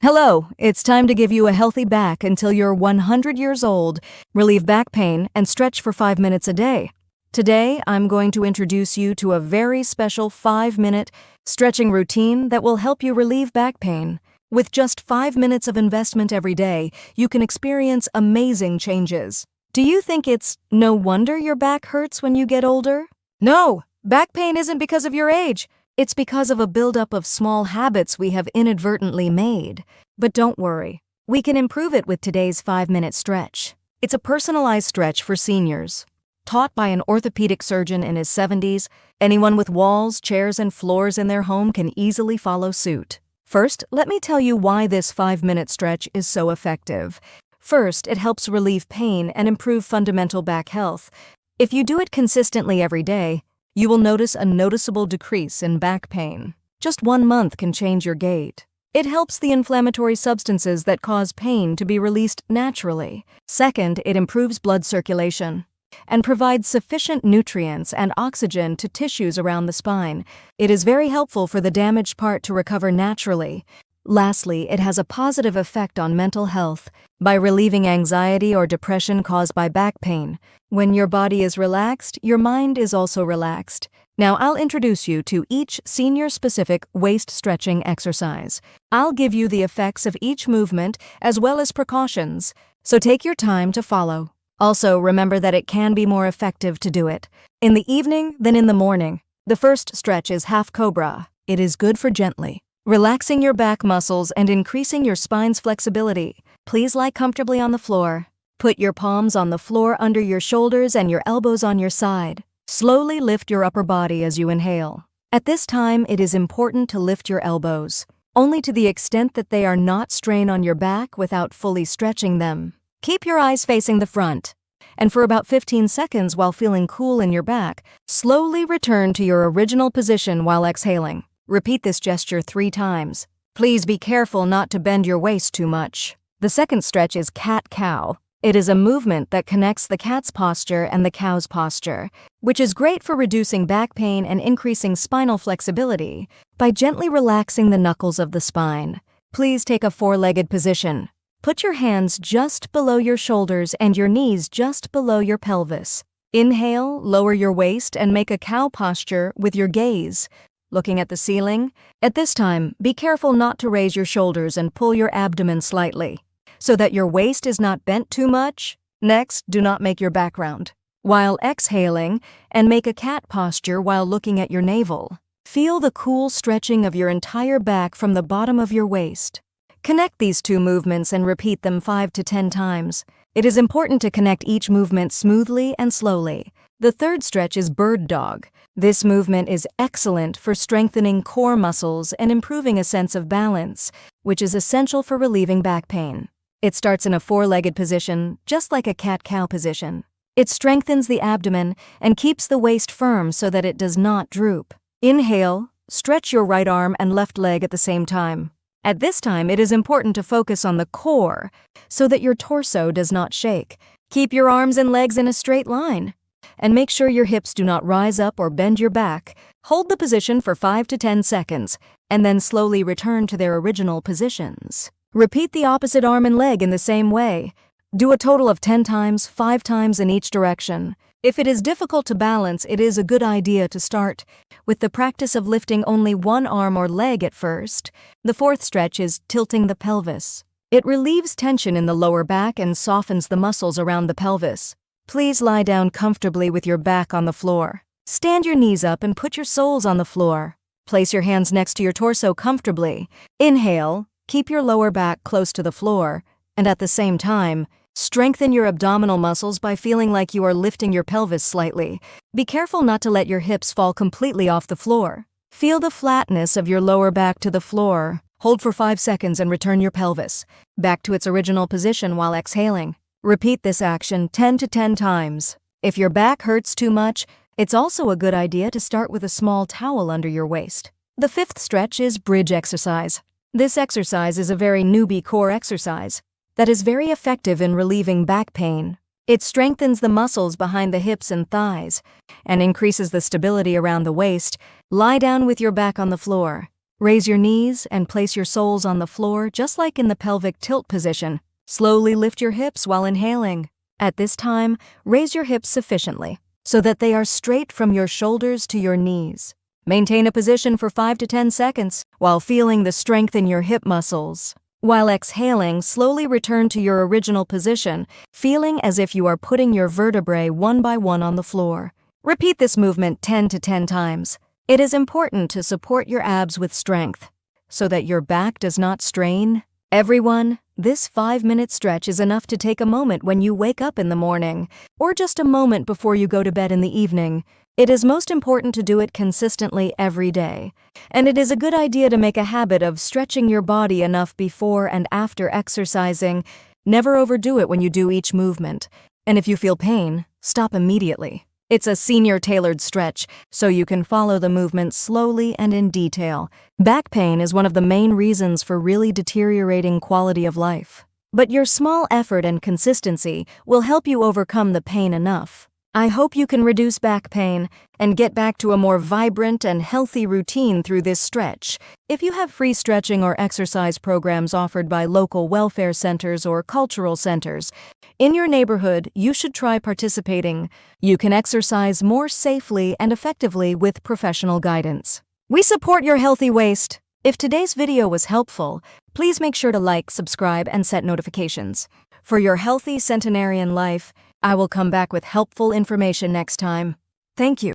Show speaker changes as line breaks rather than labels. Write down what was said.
Hello, it's time to give you a healthy back until you're 100 years old, relieve back pain, and stretch for 5 minutes a day. Today, I'm going to introduce you to a very special 5-minute stretching routine that will help you relieve back pain. With just 5 minutes of investment every day, you can experience amazing changes. Do you think it's no wonder your back hurts when you get older? No, back pain isn't because of your age. It's because of a buildup of small habits we have inadvertently made. But don't worry, we can improve it with today's 5-minute stretch. It's a personalized stretch for seniors. Taught by an orthopedic surgeon in his 70s, anyone with walls, chairs, and floors in their home can easily follow suit. First, let me tell you why this 5-minute stretch is so effective. First, it helps relieve pain and improve fundamental back health. If you do it consistently every day, you will notice a noticeable decrease in back pain. Just 1 month can change your gait. It helps the inflammatory substances that cause pain to be released naturally. Second, it improves blood circulation and provides sufficient nutrients and oxygen to tissues around the spine. It is very helpful for the damaged part to recover naturally. Lastly, it has a positive effect on mental health by relieving anxiety or depression caused by back pain. When your body is relaxed, your mind is also relaxed. Now I'll introduce you to each senior-specific waist stretching exercise. I'll give you the effects of each movement as well as precautions, so take your time to follow. Also, remember that it can be more effective to do it in the evening than in the morning. The first stretch is half Cobra. It is good for gently relaxing your back muscles and increasing your spine's flexibility. Please lie comfortably on the floor. Put your palms on the floor under your shoulders and your elbows on your side. Slowly lift your upper body as you inhale. At this time, it is important to lift your elbows, only to the extent that they are not strain on your back without fully stretching them. Keep your eyes facing the front, and for about 15 seconds while feeling cool in your back, slowly return to your original position while exhaling. Repeat this gesture 3 times. Please be careful not to bend your waist too much. The second stretch is cat-cow. It is a movement that connects the cat's posture and the cow's posture, which is great for reducing back pain and increasing spinal flexibility by gently relaxing the knuckles of the spine. Please take a 4-legged position. Put your hands just below your shoulders and your knees just below your pelvis. Inhale, lower your waist, and make a cow posture with your gaze looking at the ceiling. At this time, be careful not to raise your shoulders and pull your abdomen slightly, so that your waist is not bent too much. Next, do not make your back round while exhaling, and make a cat posture while looking at your navel. Feel the cool stretching of your entire back from the bottom of your waist. Connect these 2 movements and repeat them 5 to 10 times. It is important to connect each movement smoothly and slowly. The third stretch is bird dog. This movement is excellent for strengthening core muscles and improving a sense of balance, which is essential for relieving back pain. It starts in a 4-legged position, just like a cat-cow position. It strengthens the abdomen and keeps the waist firm so that it does not droop. Inhale, stretch your right arm and left leg at the same time. At this time, it is important to focus on the core so that your torso does not shake. Keep your arms and legs in a straight line, and make sure your hips do not rise up or bend your back. Hold the position for 5 to 10 seconds, and then slowly return to their original positions. Repeat the opposite arm and leg in the same way. Do a total of 10 times, 5 times in each direction. If it is difficult to balance, it is a good idea to start with the practice of lifting only 1 arm or leg at first. The fourth stretch is tilting the pelvis. It relieves tension in the lower back and softens the muscles around the pelvis. Please lie down comfortably with your back on the floor. Stand your knees up and put your soles on the floor. Place your hands next to your torso comfortably. Inhale, keep your lower back close to the floor, and at the same time, strengthen your abdominal muscles by feeling like you are lifting your pelvis slightly. Be careful not to let your hips fall completely off the floor. Feel the flatness of your lower back to the floor. Hold for 5 seconds and return your pelvis back to its original position while exhaling. Repeat this action 10 to 10 times. If your back hurts too much, it's also a good idea to start with a small towel under your waist. The fifth stretch is bridge exercise. This exercise is a very newbie core exercise that is very effective in relieving back pain. It strengthens the muscles behind the hips and thighs and increases the stability around the waist. Lie down with your back on the floor. Raise your knees and place your soles on the floor just like in the pelvic tilt position. Slowly lift your hips while inhaling. At this time, raise your hips sufficiently so that they are straight from your shoulders to your knees. Maintain a position for 5 to 10 seconds while feeling the strength in your hip muscles. While exhaling, slowly return to your original position, feeling as if you are putting your vertebrae one by one on the floor. Repeat this movement 10 to 10 times. It is important to support your abs with strength so that your back does not strain. Everyone, this 5-minute stretch is enough to take a moment when you wake up in the morning, or just a moment before you go to bed in the evening. It is most important to do it consistently every day, and it is a good idea to make a habit of stretching your body enough before and after exercising. Never overdo it when you do each movement, and if you feel pain, stop immediately. It's a senior-tailored stretch, so you can follow the movement slowly and in detail. Back pain is one of the main reasons for really deteriorating quality of life. But your small effort and consistency will help you overcome the pain enough. I hope you can reduce back pain and get back to a more vibrant and healthy routine through this stretch. If you have free stretching or exercise programs offered by local welfare centers or cultural centers in your neighborhood, you should try participating. You can exercise more safely and effectively with professional guidance. We support your healthy waist. If today's video was helpful, please make sure to like, subscribe, and set notifications. For your healthy centenarian life, I will come back with helpful information next time. Thank you.